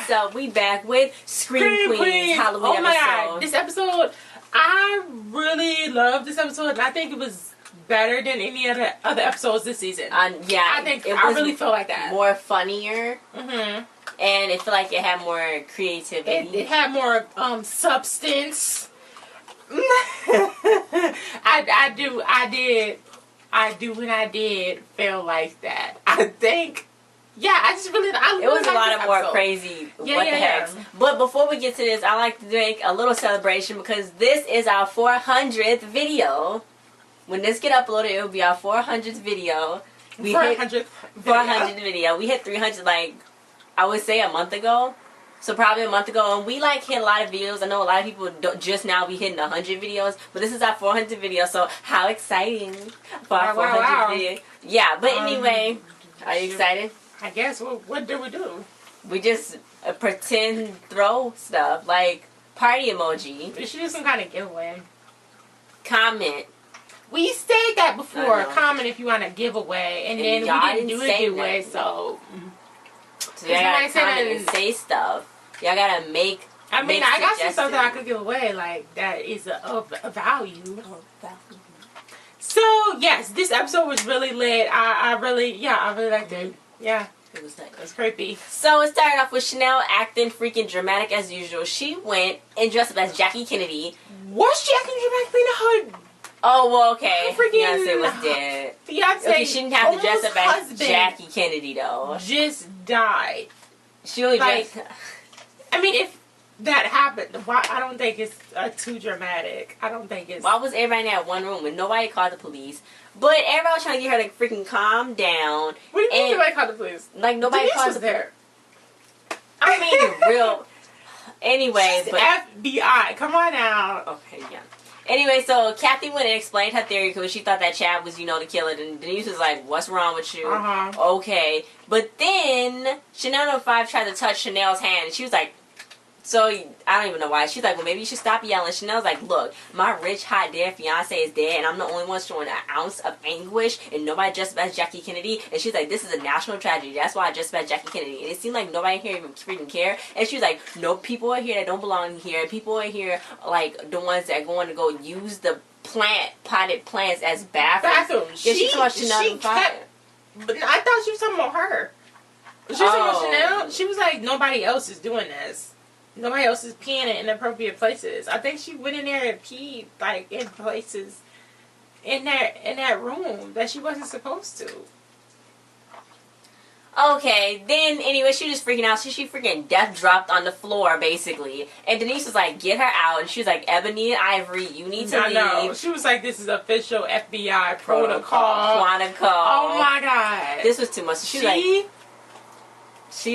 What's up? We back with Scream Queens Halloween episode. Oh my god, this episode, I really love this episode, and I think it was better than any other episodes this season. Yeah, I really feel like that. More funnier. And it felt like it had more creativity. It had more substance. I did feel like that. I think. Yeah, it was a lot of more crazy what the heck. But before we get to this, I like to make a little celebration because this is our 400th video. When this get uploaded, it will be our 400th video. 400th video. We hit 300 like I would say a month ago. So probably a month ago, and we like hit a lot of videos. I know a lot of people don't just now be hitting 100 videos, but this is our 400th video. So how exciting for our 400th video? Yeah, but anyway, are you excited? I guess. What do we do? We just pretend throw stuff like party emoji. We should do some kind of giveaway. Comment. We said that before. Comment if you want a giveaway, and then we didn't do a giveaway. So y'all gotta comment and say stuff. Y'all gotta make. I mean, I got some stuff that I could give away, like that is of value. So yes, this episode was really lit. I really liked it. Yeah. It was nice. It was creepy. So it started off with Chanel acting freaking dramatic as usual. She went and dressed up as Jackie Kennedy. Was she acting dramatically in her? Oh, well, okay. Beyonce was dead. Beyonce. Okay, she didn't have to dress up as Jackie Kennedy, though. Just died. She only dressed... I mean, if that happened, I don't think it's too dramatic. I don't think it's... Why was everybody in that one room and nobody called the police? But everybody was trying to get her to freaking calm down. What do you mean nobody called the police? Like, nobody called the there. I mean, real... Anyway, she's FBI. Come on now. Okay, yeah. Anyway, so Kathy went and explained her theory because she thought that Chad was, the killer. And Denise was like, what's wrong with you? Okay. But then Chanel No. 5 tried to touch Chanel's hand. And she was like, so, I don't even know why. She's like, well, maybe you should stop yelling. Chanel's like, look, my rich, hot, dead fiance is dead. And I'm the only one showing an ounce of anguish. And nobody dressed up as Jackie Kennedy. And she's like, this is a national tragedy. That's why I dressed up as Jackie Kennedy. And it seemed like nobody here even freaking care. And she was like, no, people are here that don't belong here. People are here, like, the ones that are going to go use the potted plants as bathrooms. Yeah, she's talking about Chanel. But I thought she was talking about her. She was talking about Chanel. She was like, nobody else is doing this. Nobody else is peeing in inappropriate places. I think she went in there and peed like in places in that room that she wasn't supposed to. Okay, then anyway, she was just freaking out. So she freaking death dropped on the floor basically, and Denise was like, "Get her out!" And she was like, "Ebony and Ivory, you need to leave." No, she was like, "This is official FBI protocol." Quantico. Oh my god, this was too much. She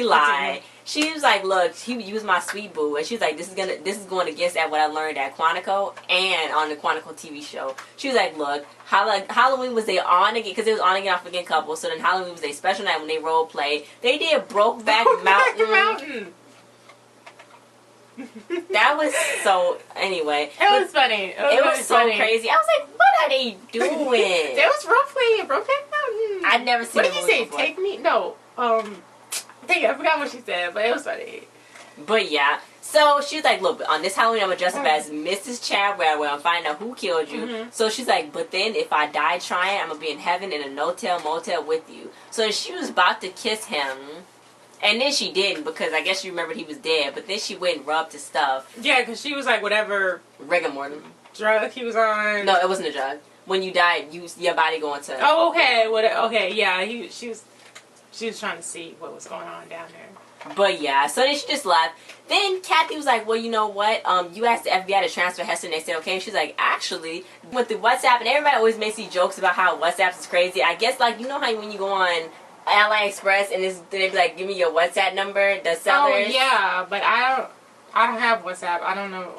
lied. She was like, look, you was my sweet boo. And she was like, this is going against what I learned at Quantico and on the Quantico TV show. She was like, look, Halloween was they on again, because it was on again off again couple. So then Halloween was a special night when they role played. They did Brokeback Mountain. That was so, anyway. It was funny. It was so crazy. I was like, what are they doing? They was role playing Brokeback Mountain. I'd never seen it. What did you say? Before. Take me? No. I forgot what she said, but it was funny. But yeah, so she was like, look, on this Halloween I'm gonna dress up as Mrs. Chadwell and find out who killed you. So she's like, but then if I die trying, I'm gonna be in heaven in a no-tell motel with you. So she was about to kiss him, and then she didn't, because I guess she remembered he was dead, but then she went and rubbed his stuff. Yeah, because she was like, whatever rigor mortem drug he was on. No, it wasn't a drug. When you die, your body going to... Oh, okay. Okay, yeah, she was trying to see what was going on down there. But yeah, so then she just left. Then Kathy was like, well, you know what? You asked the FBI to transfer Hester, and they said, okay. And she's like, actually, went through WhatsApp, and everybody always makes these jokes about how WhatsApp is crazy. I guess, like, you know how when you go on AliExpress, and they be like, give me your WhatsApp number, the sellers? Oh, yeah, but I don't have WhatsApp. I don't know.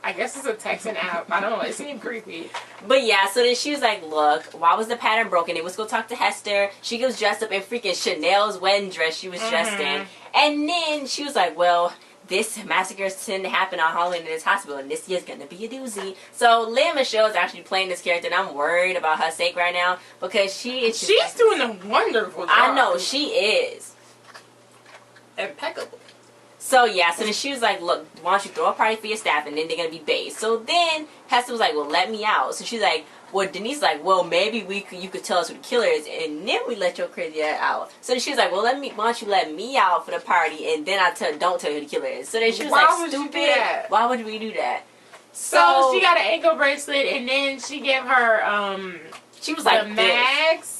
I guess it's a texting app. I don't know. It seemed creepy. But yeah, so then she was like, look, why was the pattern broken? They was go talk to Hester. She was dressed up in freaking Chanel's wedding dress she was dressed in. And then she was like, well, this massacre tend to happen on Halloween in this hospital, and this year's gonna be a doozy. So Lea Michele is actually playing this character, and I'm worried about her sake right now, because she's doing a wonderful job. I know, she is. Impeccable. So yeah, so then she was like, look, why don't you throw a party for your staff and then they're gonna be based. So then Hester was like, well, let me out. So she's like, well, Denise like, well, maybe you could tell us who the killer is and then we let your crazy ass out. So then she was like, well, why don't you let me out for the party and then don't tell you who the killer is. So then she was like, stupid. Why would we do that? So she got an ankle bracelet and then she gave her she was like the max.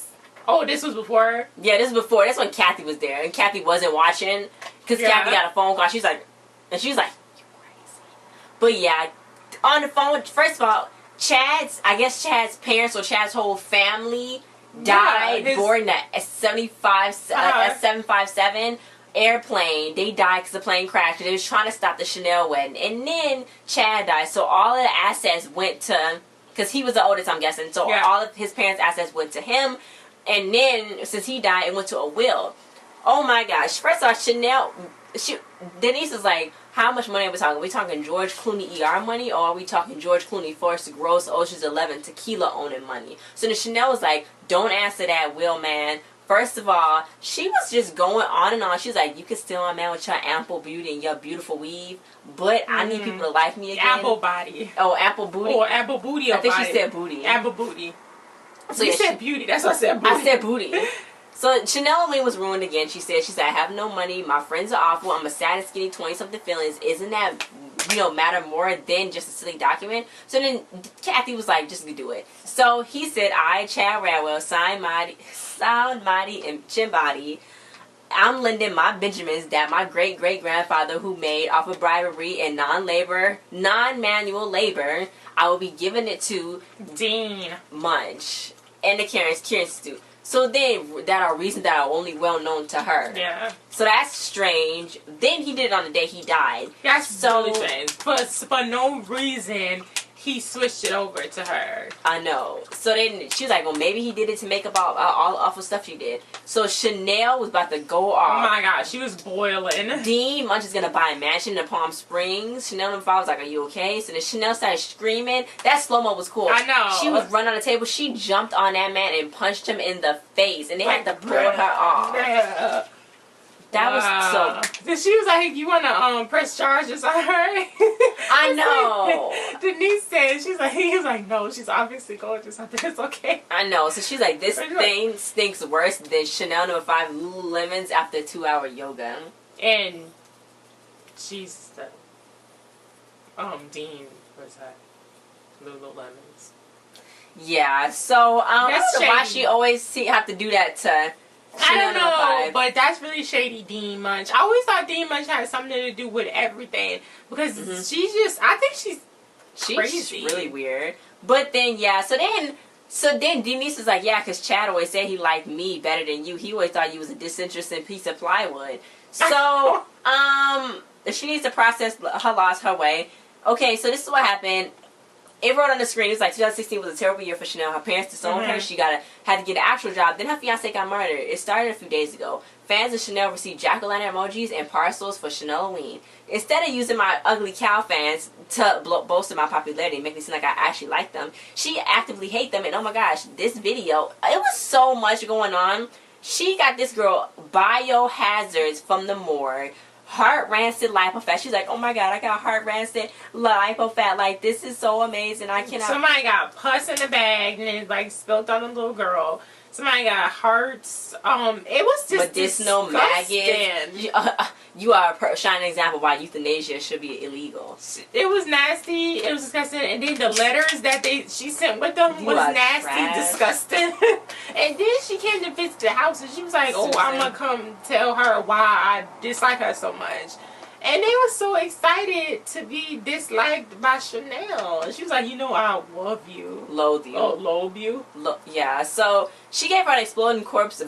Oh, this was before? Yeah, this was before. That's when Kathy was there. And Kathy wasn't watching. Because Kathy got a phone call. She was like, you crazy. But yeah, on the phone, first of all, Chad's parents or Chad's whole family died boarding a 757 airplane. They died because the plane crashed. They was trying to stop the Chanel wedding. And then Chad died. So all of the assets went to, because he was the oldest, I'm guessing. So all of his parents' assets went to him. And then, since he died, it went to a will. Oh my gosh. First off, Denise is like, how much money are we talking? Are we talking George Clooney ER money? Or are we talking George Clooney forced to gross Ocean's 11 tequila owning money? So then Chanel was like, don't answer that, will, man. First of all, she was just going on and on. She was like, you can steal my man with your ample beauty and your beautiful weave, but I need people to like me again. Ample body. Oh, ample booty? Or ample booty. I think she said booty. Ample booty. So you said beauty. That's what I said. Booty. I said booty. So Chanel Lane was ruined again. She said, I have no money. My friends are awful. I'm a sad and skinny 20-something feelings. Isn't that, matter more than just a silly document? So then Kathy was like, just do it. So he said, I, Chad Radwell, sound mighty, and chin body. I'm lending my Benjamins that my great-great-grandfather who made off of bribery and non-manual labor. I will be giving it to Dean Munch and the Karen Institute. So then, that are reasons that are only well known to her. Yeah. So that's strange. Then he did it on the day he died. That's really strange. But for no reason, he switched it over to her. I know. So then she was like, well, maybe he did it to make up all the awful stuff she did. So Chanel was about to go off. Oh my God, she was boiling. Dean Munch is going to buy a mansion in Palm Springs. Chanel and was like, are you okay? So then Chanel started screaming. That slow-mo was cool. I know. She was running on the table. She jumped on that man and punched him in the face. And they had to pull her off. Yeah. That was so... Then she was like, you want to press charges on her? I know. Like, Denise said, he was like, no, she's obviously gorgeous. I think it's okay. I know. So she's like, this thing stinks worse than Chanel No. 5 Lululemons after 2-hour yoga. And she's the... Dean was that? Lululemons. Yeah, so I don't know why she always have to do that to... I don't know, but that's really shady, Dean Munch. I always thought Dean Munch had something to do with everything because she's just, I think she's crazy. Really weird. But then, yeah, so then Denise was like, yeah, because Chad always said he liked me better than you. He always thought you was a disinterested piece of plywood. So, she needs to process her loss her way. Okay, so this is what happened. It wrote on the screen, it was like 2016 was a terrible year for Chanel. Her parents disowned her. She had to get an actual job. Then her fiance got murdered. It started a few days ago. Fans of Chanel received jack-o'-lantern emojis and parcels for Chanel-Halloween. Instead of using my ugly cow fans to bolster my popularity and make me seem like I actually like them, she actively hate them. And oh my gosh, this video, it was so much going on. She got this girl biohazards from the morgue. Heart rancid lipofat. She's like, oh my God, I got heart rancid lipofat. Like, this is so amazing. I cannot. Somebody got pus in the bag and it like spilled on a little girl. Somebody got hearts. It was just medicinal maggots. You are a shining example why euthanasia should be illegal. It was nasty. It was disgusting. And then the letters that she sent with them was nasty, disgusting. And then she came to visit the house and she was like, oh, I'm going to come tell her why I dislike her so much. And they were so excited to be disliked by Chanel. And she was like, I love you. Loathe you. Oh, loathe you? Yeah, so she gave her an exploding corpse.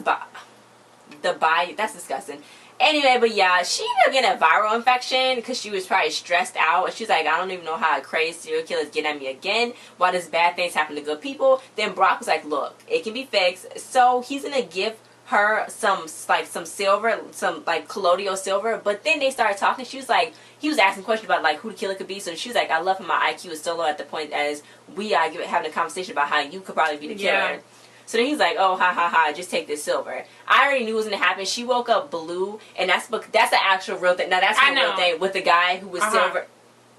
That's disgusting. Anyway, but yeah, she ended up getting a viral infection because she was probably stressed out. And she's like, I don't even know how a crazy serial killer is getting at me again. Why does bad things happen to good people? Then Brock was like, look, it can be fixed. So he's going to give her some silver, some like colloidal silver. But then they started talking. She was like, he was asking questions about like who the killer could be. So she was like, I love him. My IQ is so low at the point as we are having a conversation about how you could probably be the killer. Yeah. So then he's like, oh, ha, ha, ha, just take this silver. I already knew it was going to happen. She woke up blue, and that's the actual real thing. Now, that's the real thing with the guy who was silver.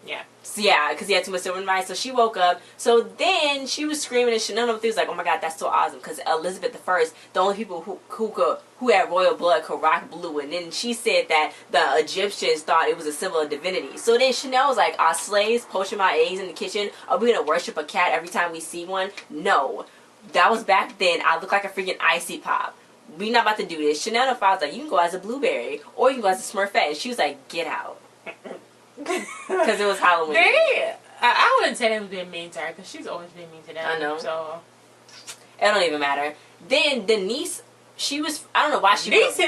Yeah. So, yeah, because he had too much silver in his eyes. So she woke up. So then she was screaming and Chanel was like, oh my God, that's so awesome. Because Elizabeth I, the only people who had royal blood could rock blue. And then she said that the Egyptians thought it was a symbol of divinity. So then Chanel was like, our slaves poaching my eggs in the kitchen. Are we going to worship a cat every time we see one? No. That was back then. I look like a freaking icy pop. We not about to do this. Chanel was like, you can go as a blueberry. Or you can go as a Smurfette. And she was like, get out. Because it was Halloween. I wouldn't say they was being mean to her because she's always been mean to them. I know. So it don't even matter. Then Denise, she was, I don't know why she was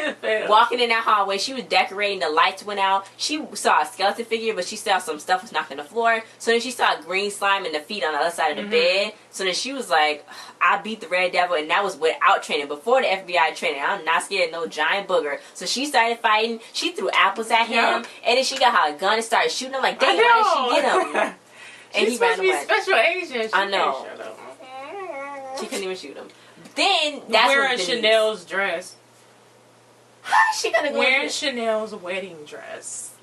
walking in that hallway. She was decorating. The lights went out. She saw a skeleton figure, but she saw some stuff was knocked on the floor. So then she saw green slime in the feet on the other side of the bed. So then she was like, I beat the Red Devil, and that was without training. Before the FBI training, I'm not scared of no giant booger. So she started fighting. She threw apples at him, and then she got her gun and started shooting him. Like, dang, why did she get him? And she's supposed to be special agent. I know. She couldn't even shoot him. Then that's wearing Chanel's dress. How is she gonna go wearing Chanel's wedding dress?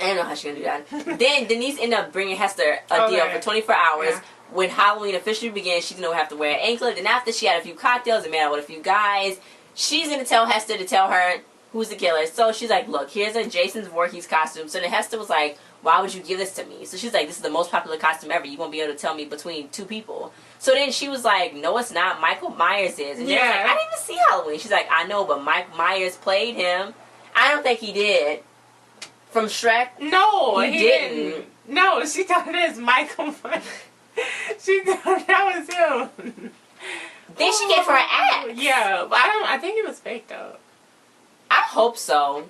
I don't know how she's gonna do that. Then Denise ended up bringing Hester a deal for 24 hours. Yeah. When Halloween officially began, she's gonna have to wear an anklet. And after she had a few cocktails and met out with a few guys, she's gonna tell Hester to tell her who's the killer. So she's like, look, here's a Jason Voorhees costume. So then Hester was like, why would you give this to me? So she's like, this is the most popular costume ever. You won't be able to tell me between two people. So then she was like, no, it's not. Michael Myers is. And like, I didn't even see Halloween. She's like, I know, but Mike Myers played him. I don't think he did. From Shrek? No, he didn't. No, she thought it was Michael Myers. She thought that was him. Then she gave her an axe. Yeah, but I think it was fake though. I hope so.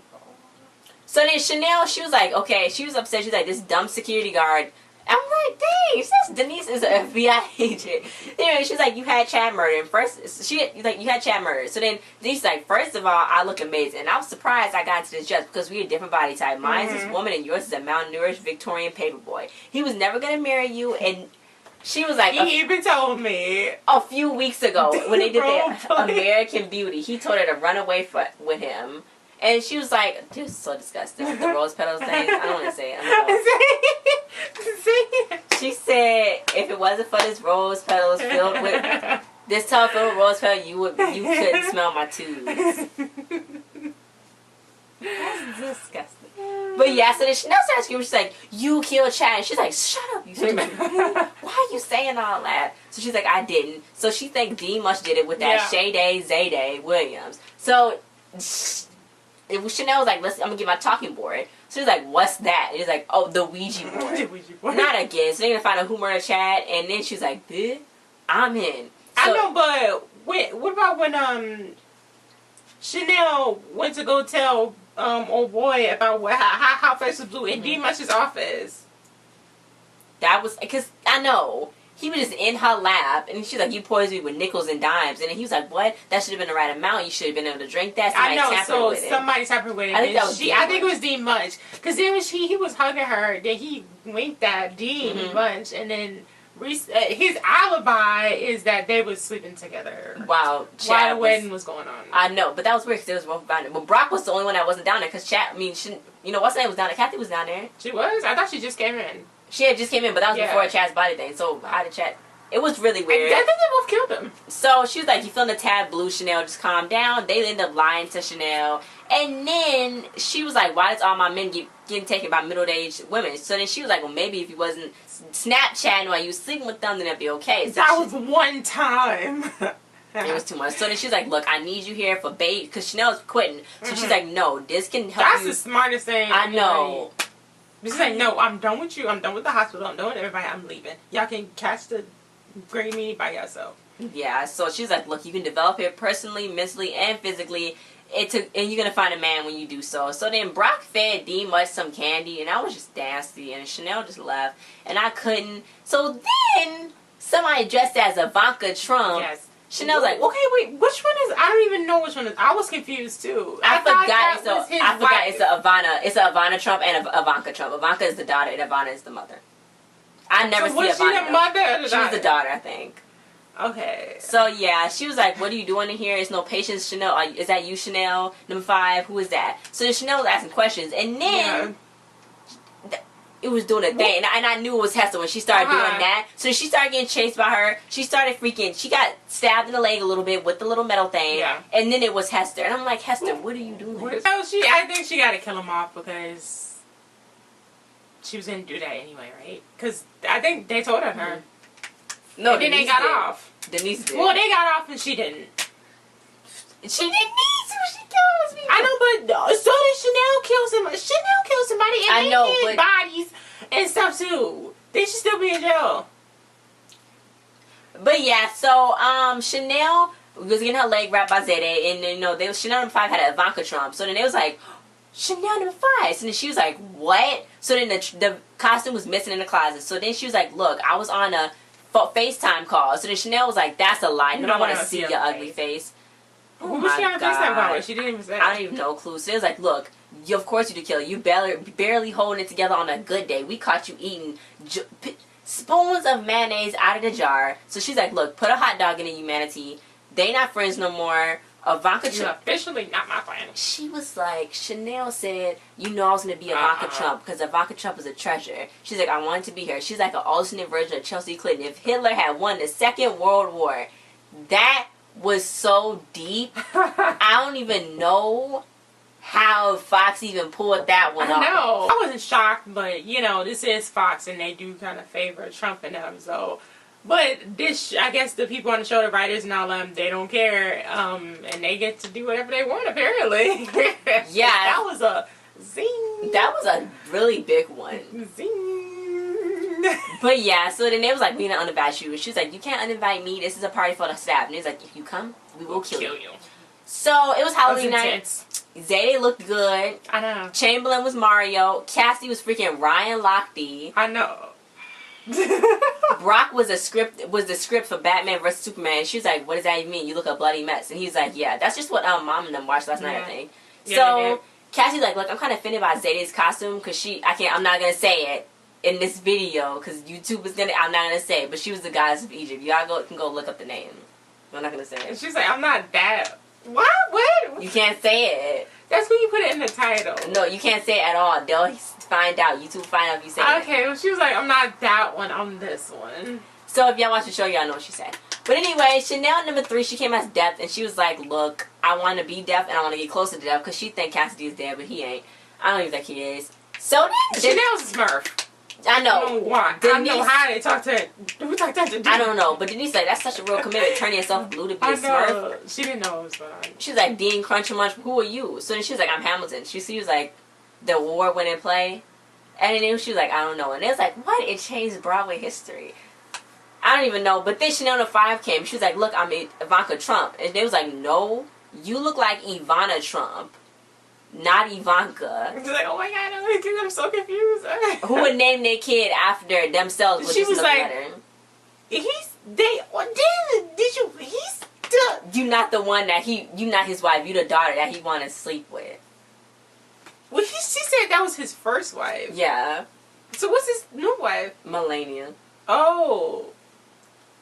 So then Chanel, she was like, okay, she was upset. She's like, this dumb security guard. I'm like, dang, since Denise is an FBI agent. Anyway, she's like, you had Chad murdered. And first, you had Chad murdered. So then Denise's like, first of all, I look amazing. And I was surprised I got into this dress because we had a different body type. Mine's is woman and yours is a malnourished Victorian paperboy. He was never going to marry you. And she was like, he even told me a few weeks ago when they did the American Beauty, he told her to run away with him. And she was like, this is so disgusting. The rose petals thing. I don't want to say it. She said, if it wasn't for this rose petals filled with, this tub filled with rose petals, you couldn't smell my tubes. That's disgusting. But yeah, so then Chanel started screaming. She's like, you killed Chad. And she's like, shut up, you stupid. Why are you saying all that? So she's like, I didn't. So she thinks D Much did it with that Shade Zayday Williams. So Chanel was like, I'm going to get my talking board. So he's like, what's that? And he's like, oh, the Ouija board. The Ouija board. Not again. So they're going to find out who murdered Chad. And then she's like, bitch, I'm in. So, I know, but what about when Chanel went to go tell old boy about how face was blue in D Much's office? That was, because I know. He was just in her lap, and she's like, you poisoned me with nickels and dimes. And then he was like, what? That should have been the right amount. You should have been able to drink that. Somebody somebody tampered with it. I think it was D Much. Because then when he was hugging her, then he winked at D Much, and then his alibi is that they was sleeping together. While the wedding was going on. I know, but that was weird because it was both down there. But Brock was the only one that wasn't down there because what's her name was down there? Kathy was down there. She was? I thought she just came in. She had just came in, but that was before Chad's body thing. So how did Chad? It was really weird. I think they both killed him. So she was like, you feeling a tad blue, Chanel, just calm down. They ended up lying to Chanel. And then she was like, why does all my men getting taken by middle-aged women? So then she was like, well, maybe if you wasn't Snapchatting while you was sleeping with them, then it'd be okay. So that was one time. It was too much. So then she's like, look, I need you here for bait. Because Chanel's quitting. So she's like, no, this can help you. That's the smartest thing. I know. She's like, no, I'm done with you. I'm done with the hospital. I'm done with everybody. I'm leaving. Y'all can catch the great meeting by yourself. Yeah, so she's like, look, you can develop it personally, mentally, and physically. And you're going to find a man when you do so. So then Brock fed D Much some candy, and I was just nasty. And Chanel just left, and I couldn't. So then somebody dressed as Ivanka Trump. Yes. Chanel's like, okay, wait, which one is? I don't even know which one is. I was confused too. I forgot it's a Ivana Trump and a Ivanka Trump. Ivanka is the daughter and Ivana is the mother. I never see was Ivana. Was she the mother or the daughter? She was the daughter, I think. Okay. So yeah, she was like, "What are you doing in here? It's no patience, Chanel. Is that you, Chanel? Number 5, who is that?" So then Chanel was asking questions, and then it was doing a thing, and I knew it was Hester when she started doing that. So she started getting chased by her. She started freaking. She got stabbed in the leg a little bit with the little metal thing. Yeah. And then it was Hester, and I'm like, Hester, what are you doing? So I think she got to kill him off because she was gonna do that anyway, right? Because I think they told her. No, and then they got off. Denise did. Well, they got off and she didn't. She didn't need to. She kills people. I know, but so did Chanel kill somebody. Chanel killed somebody and they hid bodies and stuff too. They should still be in jail. But yeah, so Chanel was getting her leg wrapped by Zayday, and you know Chanel number 5 had an Ivanka Trump. So then they was like, Chanel number 5. So then she was like, what? So then the costume was missing in the closet. So then she was like, look, I was on a FaceTime call. So then Chanel was like, that's a lie. Nobody want to see your ugly face. Who was she on a FaceTime call with? She didn't even say. I don't even know clue. So it was like, look, of course you did kill her. You barely holding it together on a good day. We caught you eating spoons of mayonnaise out of the jar. So she's like, look, put a hot dog in it, you manatee. They not friends no more. Ivanka Trump. You're officially not my friend. She was like, Chanel said, you know I was going to be Ivanka Trump because Ivanka Trump is a treasure. She's like, I wanted to be her. She's like an alternate version of Chelsea Clinton. If Hitler had won the Second World War, that was so deep. I don't even know how Fox even pulled that one off. I know. I wasn't shocked, but, you know, this is Fox and they do kind of favor Trump and them, so... But this, I guess the people on the show, the writers and all them, they don't care, and they get to do whatever they want, apparently. Yeah. That was a zing. That was a really big one. Zing. But yeah, so then they was like, we gonna uninvite you. She was like, you can't uninvite me. This is a party for the staff. And he was like, if you come, we will kill you. So it was Halloween night. Zayday looked good. I know. Chamberlain was Mario. Cassie was freaking Ryan Lochte. I know. Brock was the script for Batman vs Superman. She was like, "What does that even mean? You look a bloody mess." And he's like, "Yeah, that's just what Mom and them watched last night, I think." Yeah, so Cassie's like, "Look, I'm kind of offended by Zayday's costume because I'm not gonna say it in this video because YouTube is I'm not gonna say it, but she was the goddess of Egypt. Y'all can go look up the name. I'm not gonna say it." And she's like, "I'm not that." What? You can't say it. That's when you put it in the title. No, you can't say it at all. They'll find out. YouTube find out if you say it. Okay, well, she was like, I'm not that one, I'm this one. So if y'all watch the show, y'all know what she said. But anyway, Chanel number 3, she came as Death, and she was like, look, I want to be Death, and I want to get closer to Death, because she think Cassidy is dead, but he ain't. I don't even think he is. So then... Chanel's a Smurf. I know. I don't know why. Denise, I don't know how they talk to her. Who talked to her? I don't know, but Denise like, that's such a real commitment, turning yourself blue to be a Smurf. She didn't know it was fun. She was like, Dean Crunchermunch, who are you? So then she was like, I'm Hamilton. She was like, the award-winning play. And then she was like, I don't know. And it was like, what? It changed Broadway history. I don't even know. But then Chanel No. 5 came. She was like, look, I'm Ivanka Trump. And they was like, no, you look like Ivana Trump, not Ivanka. She's like, oh my God, I'm so confused. Who would name their kid after themselves? She was like, you not the one that you not his wife. You the daughter that he want to sleep with. Well, she said that was his first wife. Yeah. So what's his new wife? Melania. Oh.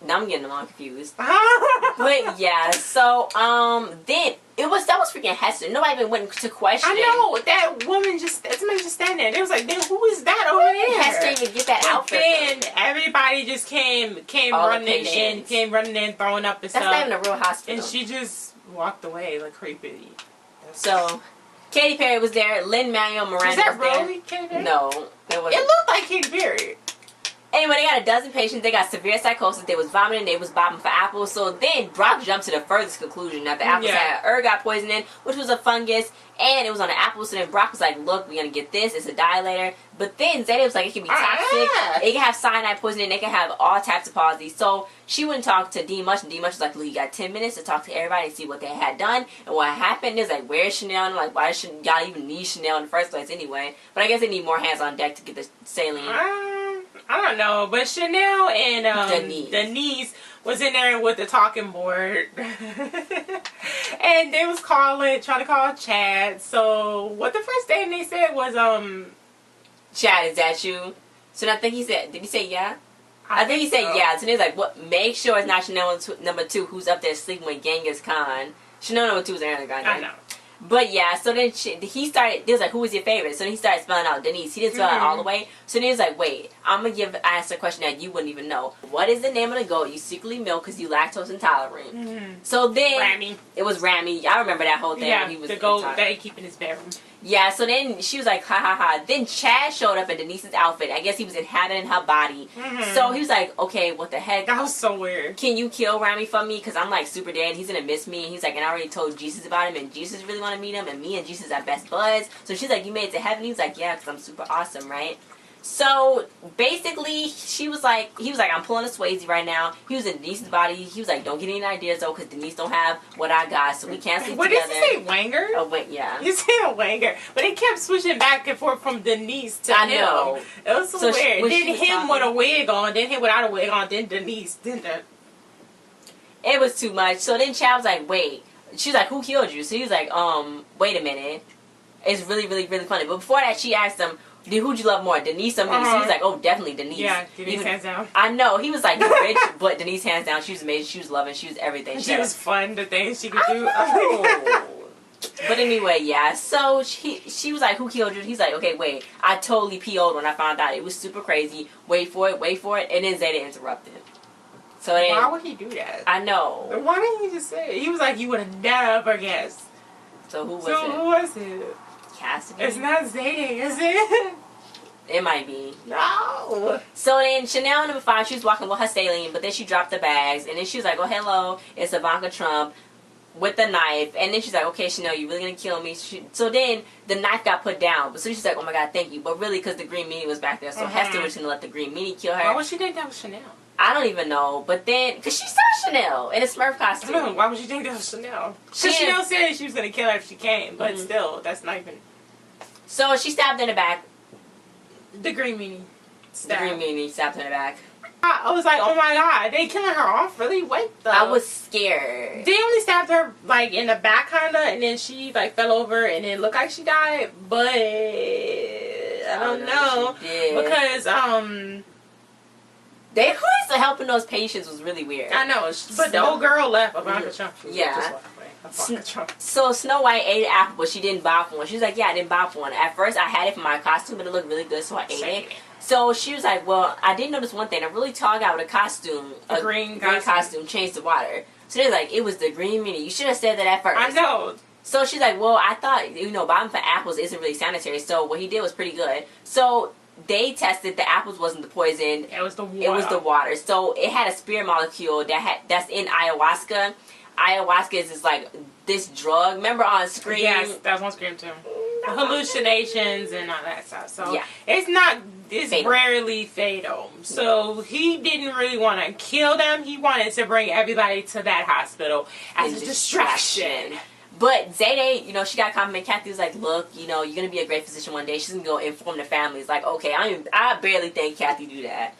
Now I'm getting them all confused. But yeah, so then that was freaking Hester. Nobody even went to question. I know that woman somebody just standing there. They was like, then who is that over there? Hester even get that outfit. Then everybody just came running in, throwing up and stuff. That's not even a real hospital. And she just walked away like creepy. So Katy Perry was there. Lin-Manuel Miranda. Is that really Katy Perry? No, it wasn't. It looked like Katy Perry. Anyway, they got a dozen patients. They got severe psychosis. They was vomiting. They was bobbing for apples. So then Brock jumped to the furthest conclusion that the apples had ergot poisoning, which was a fungus, and it was on the apples. So then Brock was like, look, we're going to get this. It's a dilator. But then Zayday was like, it can be toxic. It can have cyanide poisoning. They can have all types of palsy. So she wouldn't talk to D Much. And D Much was like, look, you got 10 minutes to talk to everybody and see what they had done. And what happened is like, where's Chanel? And like, why should y'all even need Chanel in the first place anyway? But I guess they need more hands on deck to get the saline. I don't know, but Chanel and Denise was in there with the talking board. And they was trying to call Chad. So what the first thing they said was, Chad, is that you? So I think he said, did he say yeah? I think he said yeah. So he's like, "What? Make sure it's not Chanel number 2 who's up there sleeping with Genghis Khan. Chanel number 2 is Ariana Grande. I know. But yeah, so then he started. He was like, "Who was your favorite?" So then he started spelling out Denise. He didn't spell it all the way. So then he was like, "Wait, I'm gonna ask a question that you wouldn't even know. What is the name of the goat you secretly milk because you lactose intolerant?" So then Rami. It was Rami. I remember that whole thing. Yeah, when he was the goat intolerant. that he keep in his bedroom. Yeah, so then she was like, ha ha ha. Then Chad showed up in Denise's outfit. I guess he was inhabiting her body. So he was like, okay, what the heck? That was so weird. Can you kill Rami for me? Because I'm like super dead. He's going to miss me. He's like, and I already told Jesus about him. And Jesus really want to meet him. And me and Jesus are best buds. So she's like, you made it to heaven? He's like, yeah, because I'm super awesome, right? So basically, he was like, I'm pulling a Swayze right now. He was in Denise's body. He was like, don't get any ideas though, because Denise don't have what I got, so we can't sleep together. What did he say, Wanger? Oh, wait, yeah. He said Wanger, but he kept switching back and forth from Denise to I him. know. It was so weird. Then him talking, with a wig on, then him without a wig on, then Denise, then the... It was too much. So then Chad was like, wait. She's like, who killed you? So he was like, wait a minute. It's really, really, really funny. But before that, she asked him, who'd you love more, Denise or me? So he was like, oh, definitely Denise. Yeah, Denise hands down. I know. He was like, you're rich, but Denise hands down. She was amazing. She was loving. She was everything. She was fun, the things she could do. But anyway, yeah. So she was like, who killed you? He's like, okay, wait. I totally PO'd when I found out. It was super crazy. Wait for it. And then Zeta interrupted. So then, why would he do that? I know. Why didn't he just say it? He was like, you would have never guessed. So who Who was it? Cassidy? It's not Zayday, is it? It might be. No. So then Chanel number 5, she was walking with her saline, but then she dropped the bags, and then she was like, oh, hello, it's Ivanka Trump with the knife. And then she's like, okay, Chanel, you really gonna kill me? So then the knife got put down, but so she's like, oh my god, thank you. But really, because the green meanie was back there, so Hester was gonna let the green meanie kill her. Why would she think that was Chanel? I don't even know, but then, because she saw Chanel in a Smurf costume. I don't know, why would you think that was Chanel? Because Chanel said she was going to kill her if she came, but still, that's not even... So she stabbed her in the back. The green meanie. The green meanie stabbed her in the back. I was like, oh my god, they killing her off? Really? Wait, though. I was scared. They only stabbed her, like, in the back, kind of, and then she, like, fell over, and it looked like she died, but... I don't know. Because, They who is helping those patients was really weird. I know, but the old girl left. Ivanka Trump. Yeah. So Snow White ate an apple, but she didn't buy for one. She was like, yeah, I didn't buy for one. At first, I had it for my costume, but it looked really good, so I ate it. So she was like, well, I did notice one thing. A really tall guy with a costume, a green costume, changed the water. So they're like, it was the green meanie. You should have said that at first. I know. So she's like, well, I thought, buying for apples isn't really sanitary. So what he did was pretty good. So they tested the apples wasn't the poison. It was the water. It was the water. So it had a spirit molecule that's in ayahuasca. Ayahuasca is just like this drug. Remember on Scream? Yes, that was on Scream too. Hallucinations and all that stuff. So yeah. It's fatal. Rarely fatal. So he didn't really want to kill them. He wanted to bring everybody to that hospital as a distraction. But Zayday, she got a compliment. Kathy was like, look, you're going to be a great physician one day. She's going to go inform the families. Like, okay, I barely think Kathy do that.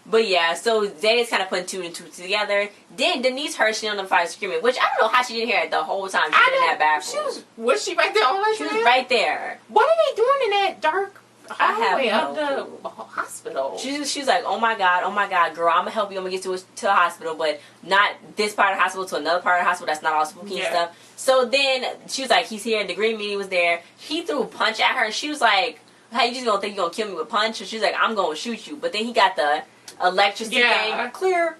But yeah, so Zayday's kind of putting 2 and 2 together. Then Denise heard Chanel number 5 screaming, which I don't know how she didn't hear it the whole time she was in that bathroom. Was she right there all the time? She was right there. What are they doing in that dark hallway of the clue. hospital? She's like, oh my god, girl, I'm going to help you. I'm going to get to the hospital, but not this part of the hospital to another part of the hospital. That's not all spooky and stuff. So then she was like, he's here, and the green meanie was there. He threw a punch at her, and she was like, hey, you just going to think you're going to kill me with a punch? And she's like, I'm going to shoot you. But then he got the electricity thing. Clear.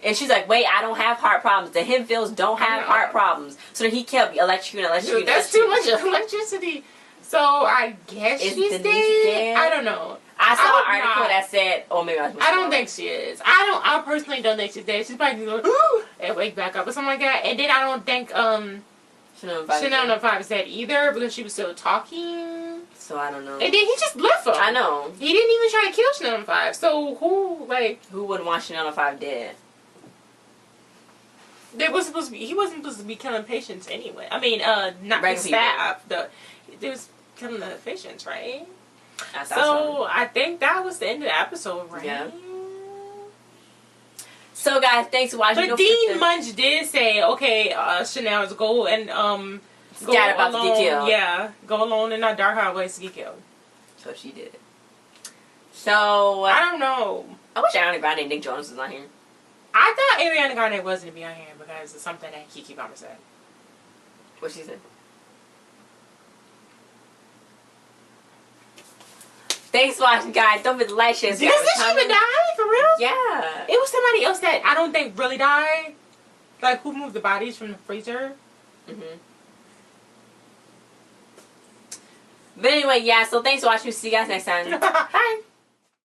And she's like, wait, I don't have heart problems. The Hemfields don't have heart problems. So then he kept electrocuting. Dude, that's too much electricity. So I guess she's dead. I don't know. I saw an article that said, oh, maybe I don't think she is. I personally don't think she's dead. She's probably going to and wake back up or something like that. And then I don't think Chanel No. 5 is dead either because she was still talking. So I don't know. And then he just left her. I know. He didn't even try to kill Chanel No. 5. So who wouldn't want Chanel No. 5 dead? He wasn't supposed to be killing patients anyway. I mean, not the staff. They was killing the patients, right? So I think that was the end of the episode, right? Yeah. So guys, thanks for watching. But Dean Munch did say, okay, Chanel's go and go about to get killed. Yeah, go alone in our dark highways to get killed. So she did. So I don't know. I wish Ariana Grande and Nick Jonas was on here. I thought Ariana Grande wasn't to be on here because of something that Keke Palmer said. What she said? Thanks for watching, guys. Don't forget to like, share, subscribe, Did she even die? For real? Yeah. It was somebody else that I don't think really died. Like, who moved the bodies from the freezer? Mm-hmm. But anyway, yeah, so thanks for watching. See you guys next time. Bye.